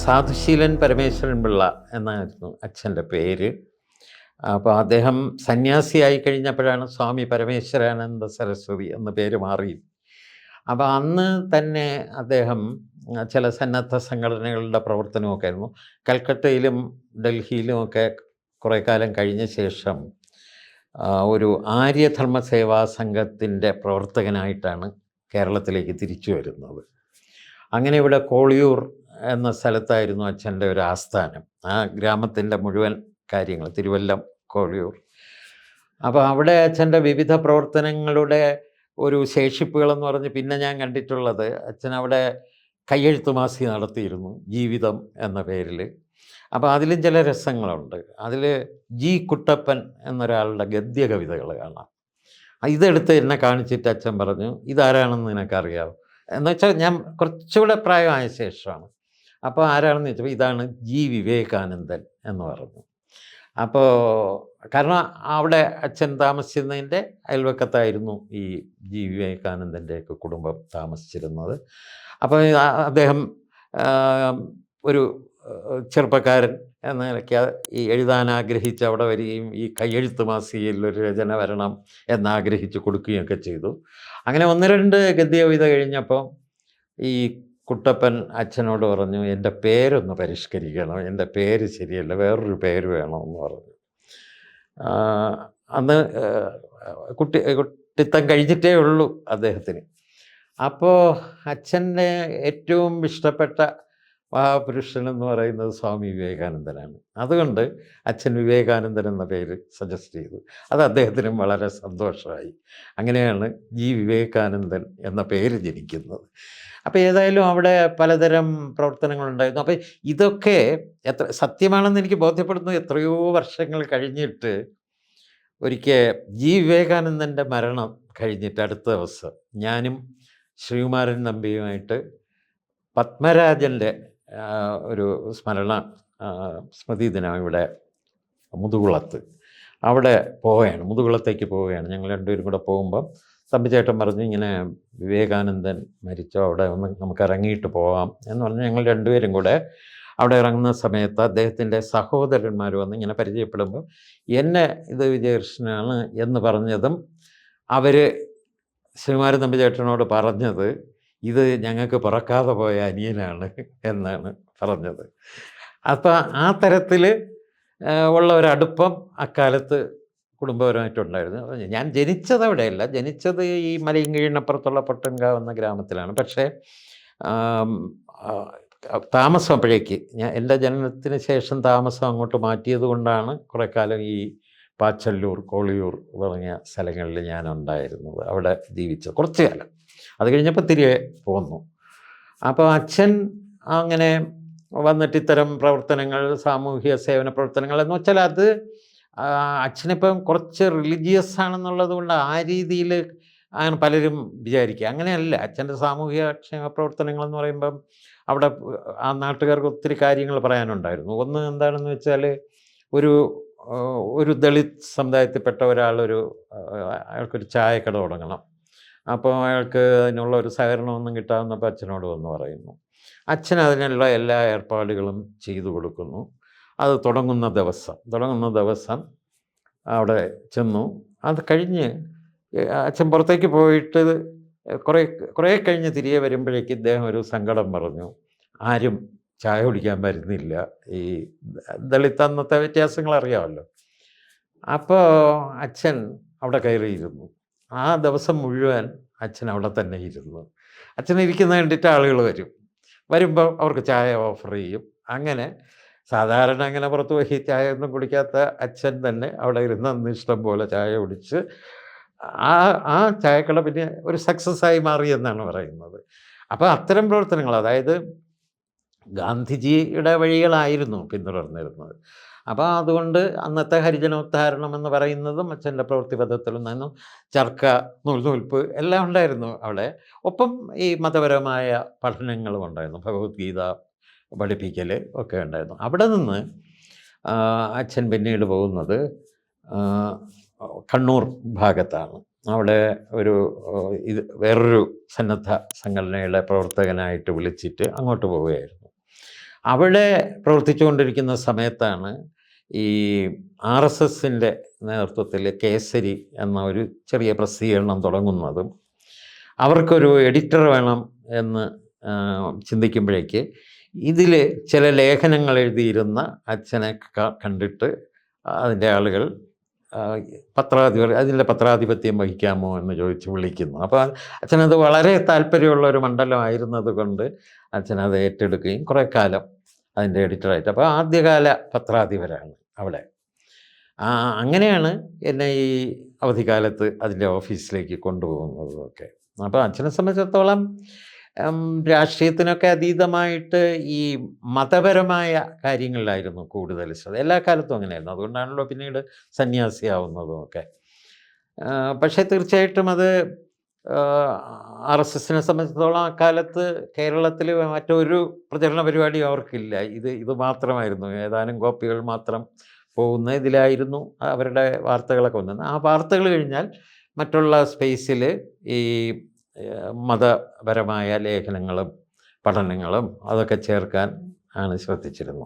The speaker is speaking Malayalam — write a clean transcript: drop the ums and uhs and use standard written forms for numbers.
സാധുശീലൻ പരമേശ്വരൻ പിള്ള എന്നായിരുന്നു അച്ഛൻ്റെ പേര്. അപ്പോൾ അദ്ദേഹം സന്യാസിയായി കഴിഞ്ഞപ്പോഴാണ് സ്വാമി പരമേശ്വരാനന്ദ സരസ്വതി എന്ന പേര് മാറി. അപ്പോൾ അന്ന് തന്നെ അദ്ദേഹം ചില സന്നദ്ധ സംഘടനകളുടെ പ്രവർത്തനമൊക്കെ ആയിരുന്നു. കൽക്കട്ടയിലും ഡൽഹിയിലുമൊക്കെ കുറേ കാലം കഴിഞ്ഞ ശേഷം ഒരു ആര്യധർമ്മ സേവാ സംഘത്തിൻ്റെ പ്രവർത്തകനായിട്ടാണ് കേരളത്തിലേക്ക് തിരിച്ചു വരുന്നത്. അങ്ങനെ ഇവിടെ കോളിയൂർ എന്ന സ്ഥലത്തായിരുന്നു അച്ഛൻ്റെ ഒരു ആസ്ഥാനം. ആ ഗ്രാമത്തിൻ്റെ മുഴുവൻ കാര്യങ്ങൾ തിരുവല്ലം കോളിയൂർ. അപ്പോൾ അവിടെ അച്ഛൻ്റെ വിവിധ പ്രവർത്തനങ്ങളുടെ ഒരു ശേഷിപ്പുകളെന്ന് പറഞ്ഞ് പിന്നെ ഞാൻ കണ്ടിട്ടുള്ളത്, അച്ഛൻ അവിടെ കയ്യെഴുത്ത് മാസി നടത്തിയിരുന്നു, ജീവിതം എന്ന പേരിൽ. അപ്പോൾ അതിലും ചില രസങ്ങളുണ്ട്. അതിൽ ജി കുട്ടപ്പൻ എന്നൊരാളുടെ ഗദ്യ കവിതകൾ കാണാം. ഇതെടുത്ത് എന്നെ കാണിച്ചിട്ട് അച്ഛൻ പറഞ്ഞു, ഇതാരാണെന്ന് നിനക്കറിയാമോ എന്ന് വെച്ചാൽ ഞാൻ കുറച്ചുകൂടെ പ്രായമായ ശേഷമാണ്. അപ്പോൾ ആരാണെന്ന് ചോദിച്ചപ്പോൾ ഇതാണ് ജി വിവേകാനന്ദൻ എന്ന് പറഞ്ഞു. അപ്പോൾ കാരണം അവിടെ അച്ഛൻ താമസിച്ചിരുന്നതിൻ്റെ അയൽവക്കത്തായിരുന്നു ഈ ജി വിവേകാനന്ദൻ്റെയൊക്കെ കുടുംബം താമസിച്ചിരുന്നത്. അപ്പോൾ അദ്ദേഹം ഒരു ചെറുപ്പക്കാരൻ എന്ന നിലയ്ക്ക് ഈ എഴുതാൻ ആഗ്രഹിച്ച് അവിടെ വരികയും ഈ കയ്യെഴുത്ത് മാസികയിൽ ഒരു രചന വരണം എന്നാഗ്രഹിച്ച് കൊടുക്കുകയൊക്കെ ചെയ്തു. അങ്ങനെ ഒന്ന് രണ്ട് ഗദ്യ കവിത കഴിഞ്ഞപ്പോൾ ഈ കുട്ടപ്പൻ അച്ഛനോട് പറഞ്ഞു, എൻ്റെ പേരൊന്ന് പരിഷ്കരിക്കണം, എൻ്റെ പേര് ശരിയല്ല, വേറൊരു പേര് വേണമെന്ന് പറഞ്ഞു. അന്ന് കുട്ടിത്തം കഴിഞ്ഞിട്ടേ ഉള്ളൂ അദ്ദേഹത്തിന്. അപ്പോൾ അച്ഛൻ്റെ ഏറ്റവും ഇഷ്ടപ്പെട്ട മഹാപുരുഷൻ എന്ന് പറയുന്നത് സ്വാമി വിവേകാനന്ദനാണ്. അതുകൊണ്ട് അച്ഛൻ വിവേകാനന്ദൻ എന്ന പേര് സജസ്റ്റ് ചെയ്തു. അത് അദ്ദേഹത്തിനും വളരെ സന്തോഷമായി. അങ്ങനെയാണ് ജി വിവേകാനന്ദൻ എന്ന പേര് ജനിക്കുന്നത്. അപ്പോൾ ഏതായാലും അവിടെ പലതരം പ്രവർത്തനങ്ങളുണ്ടായിരുന്നു. അപ്പോൾ ഇതൊക്കെ എത്ര സത്യമാണെന്ന് എനിക്ക് ബോധ്യപ്പെടുന്നത് എത്രയോ വർഷങ്ങൾ കഴിഞ്ഞിട്ട് ഒരിക്കൽ ജി വിവേകാനന്ദൻ്റെ മരണം കഴിഞ്ഞിട്ട് അടുത്ത ദിവസം ഞാനും ശ്രീകുമാരൻ നമ്പിയുമായിട്ട് പത്മരാജൻ്റെ ഒരു സ്മൃതി ദിനം ഇവിടെ മുതുകുളത്ത് അവിടെ പോവുകയാണ്, മുതുകുളത്തേക്ക് പോവുകയാണ്. ഞങ്ങൾ രണ്ടുപേരും കൂടെ പോകുമ്പം തമ്പിച്ചേട്ടൻ പറഞ്ഞു, ഇങ്ങനെ വിവേകാനന്ദൻ മരിച്ചോ, അവിടെ ഒന്ന് നമുക്ക് ഇറങ്ങിയിട്ട് പോകാം എന്ന് പറഞ്ഞ് ഞങ്ങൾ രണ്ടുപേരും കൂടെ അവിടെ ഇറങ്ങുന്ന സമയത്ത് അദ്ദേഹത്തിൻ്റെ സഹോദരന്മാർ വന്ന് ഇങ്ങനെ പരിചയപ്പെടുമ്പോൾ എന്നെ ഇത് വിജയകൃഷ്ണനാണ് എന്ന് പറഞ്ഞതും അവർ ശ്രീകുമാരൻ തമ്പിച്ചേട്ടനോട് പറഞ്ഞത് ഇത് ഞങ്ങൾക്ക് പിറക്കാതെ പോയ അനിയനാണ് എന്നാണ് പറഞ്ഞത്. അപ്പം ആ തരത്തിൽ ഉള്ള ഒരടുപ്പം അക്കാലത്ത് കുടുംബപരമായിട്ടുണ്ടായിരുന്നു. ഞാൻ ജനിച്ചത് അവിടെയല്ല, ജനിച്ചത് ഈ മലയൻകീഴിനപ്പുറത്തുള്ള പൊട്ടൻകാവ് എന്ന ഗ്രാമത്തിലാണ്. പക്ഷേ താമസം അപ്പോഴേക്ക് എൻ്റെ ജനനത്തിന് ശേഷം താമസം അങ്ങോട്ട് മാറ്റിയത് കൊണ്ടാണ് കുറേ കാലം ഈ പാച്ചല്ലൂർ, കോളിയൂർ തുടങ്ങിയ സ്ഥലങ്ങളിൽ ഞാൻ ഉണ്ടായിരുന്നത്, അവിടെ ജീവിച്ചത് കുറച്ച് കാലം. അത് കഴിഞ്ഞപ്പോൾ തിരികെ പോന്നു. അപ്പോൾ അച്ഛൻ അങ്ങനെ വന്നിട്ട് ഇത്തരം പ്രവർത്തനങ്ങൾ, സാമൂഹിക സേവന പ്രവർത്തനങ്ങൾ എന്ന് വെച്ചാൽ അത് അച്ഛനിപ്പം കുറച്ച് റിലീജിയസ് ആണെന്നുള്ളത് കൊണ്ട് ആ രീതിയിൽ അങ്ങനെ പലരും വിചാരിക്കുക. അങ്ങനെയല്ല. അച്ഛൻ്റെ സാമൂഹിക ക്ഷേമ പ്രവർത്തനങ്ങളെന്ന് പറയുമ്പം അവിടെ ആ നാട്ടുകാർക്ക് ഒത്തിരി കാര്യങ്ങൾ പറയാനുണ്ടായിരുന്നു. ഒന്ന് എന്താണെന്ന് വെച്ചാൽ ഒരു ദളിത് സമുദായത്തിൽപ്പെട്ട അയാൾക്കൊരു ചായക്കട തുടങ്ങണം. അപ്പോൾ അയാൾക്ക് അതിനുള്ള ഒരു സഹകരണമൊന്നും കിട്ടാവുന്നപ്പോൾ അച്ഛനോട് വന്ന് പറയുന്നു. അച്ഛൻ അതിനുള്ള എല്ലാ ഏർപ്പാടുകളും ചെയ്തു കൊടുക്കുന്നു. അത് തുടങ്ങുന്ന ദിവസം അവിടെ ചെന്നു. അത് കഴിഞ്ഞ് അച്ഛൻ പുറത്തേക്ക് പോയിട്ട് കുറേ കഴിഞ്ഞ് തിരികെ വരുമ്പോഴേക്ക് ഇദ്ദേഹം ഒരു സങ്കടം പറഞ്ഞു, ആരും ചായ കുടിക്കാൻ വരുന്നില്ല. ഈ ദളിത് അന്നത്തെ വ്യത്യാസങ്ങൾ അറിയാമല്ലോ. അപ്പോൾ അച്ഛൻ അവിടെ കയറിയിരുന്നു. ആ ദിവസം മുഴുവൻ അച്ഛൻ അവിടെ തന്നെ ഇരുന്നു. അച്ഛൻ ഇരിക്കുന്നത് കണ്ടിട്ട് ആളുകൾ വരുമ്പോൾ അവർക്ക് ചായ ഓഫർ ചെയ്യും. അങ്ങനെ സാധാരണ അങ്ങനെ പുറത്ത് പോയി ചായ ഒന്നും കുടിക്കാത്ത അച്ഛൻ തന്നെ അവിടെ ഇരുന്ന് അന്ന് ഇഷ്ടം പോലെ ചായ കുടിച്ച് ആ ചായക്കട പിന്നെ ഒരു സക്സസ്സായി മാറി എന്നാണ് പറയുന്നത്. അപ്പോൾ അത്തരം പ്രവർത്തനങ്ങൾ, അതായത് ഗാന്ധിജിയുടെ വഴികളായിരുന്നു പിന്തുടർന്നിരുന്നത്. അപ്പോൾ അതുകൊണ്ട് അന്നത്തെ ഹരിജനോദ്ധാരണം എന്ന് പറയുന്നതും അച്ഛൻ്റെ പ്രവൃത്തിപഥത്തിലൊന്നായിരുന്നു. ചർക്ക, നൂൽപ്പ് എല്ലാം ഉണ്ടായിരുന്നു അവിടെ. ഒപ്പം ഈ മതപരമായ പഠനങ്ങളും ഉണ്ടായിരുന്നു, ഭഗവത്ഗീത പഠിപ്പിക്കൽ ഒക്കെ ഉണ്ടായിരുന്നു. അവിടെ നിന്ന് അച്ഛൻ പിന്നീട് പോകുന്നത് കണ്ണൂർ ഭാഗത്താണ്. അവിടെ വേറൊരു സന്നദ്ധ സംഘടനയുടെ പ്രവർത്തകനായിട്ട് വിളിച്ചിട്ട് അങ്ങോട്ട് പോവുകയായിരുന്നു. അവിടെ പ്രവർത്തിച്ചുകൊണ്ടിരിക്കുന്ന സമയത്താണ് ഈ RSSൻ്റെ നേതൃത്വത്തിൽ കേസരി എന്ന ഒരു ചെറിയ പ്രസിദ്ധീകരണം തുടങ്ങുന്നതും അവർക്കൊരു എഡിറ്റർ വേണം എന്ന് ചിന്തിക്കുമ്പോഴേക്ക് ഇതിൽ ചില ലേഖനങ്ങൾ എഴുതിയിരുന്ന അച്ഛനെ കണ്ടിട്ട് അതിൻ്റെ ആളുകൾ അതിൻ്റെ പത്രാധിപത്യം വഹിക്കാമോ എന്ന് ചോദിച്ച് വിളിക്കുന്നു. അപ്പോൾ അച്ഛനത് വളരെ താല്പര്യമുള്ള ഒരു മണ്ഡലമായിരുന്നത് കൊണ്ട് അച്ഛനത് ഏറ്റെടുക്കുകയും കുറേ കാലം അതിൻ്റെ എഡിറ്ററായിട്ട്, അപ്പോൾ ആദ്യകാല പത്രാധിപരാണ് അവിടെ. അങ്ങനെയാണ് എന്നെ ഈ അവധിക്കാലത്ത് അതിൻ്റെ ഓഫീസിലേക്ക് കൊണ്ടുപോകുന്നതും ഒക്കെ. അപ്പോൾ അച്ഛനെ സംബന്ധിച്ചിടത്തോളം രാഷ്ട്രീയത്തിനൊക്കെ അതീതമായിട്ട് ഈ മതപരമായ കാര്യങ്ങളിലായിരുന്നു കൂടുതൽ ശ്രദ്ധ. എല്ലാ കാലത്തും അങ്ങനെയായിരുന്നു. അതുകൊണ്ടാണല്ലോ പിന്നീട് സന്യാസിയാവുന്നതും ഒക്കെ. പക്ഷേ തീർച്ചയായിട്ടും അത് RSSനെ സംബന്ധിച്ചിടത്തോളം അക്കാലത്ത് കേരളത്തിൽ മറ്റൊരു പ്രചരണ പരിപാടിയും അവർക്കില്ല. ഇത് മാത്രമായിരുന്നു. ഏതാനും കോപ്പികൾ മാത്രം പോകുന്ന ഇതിലായിരുന്നു അവരുടെ വാർത്തകളൊക്കെ വന്നത്. ആ വാർത്തകൾ കഴിഞ്ഞാൽ മറ്റുള്ള സ്പേസിൽ ഈ മതപരമായ ലേഖനങ്ങളും പഠനങ്ങളും അതൊക്കെ ചേർക്കാൻ ആണ് ശ്രദ്ധിച്ചിരുന്നത്.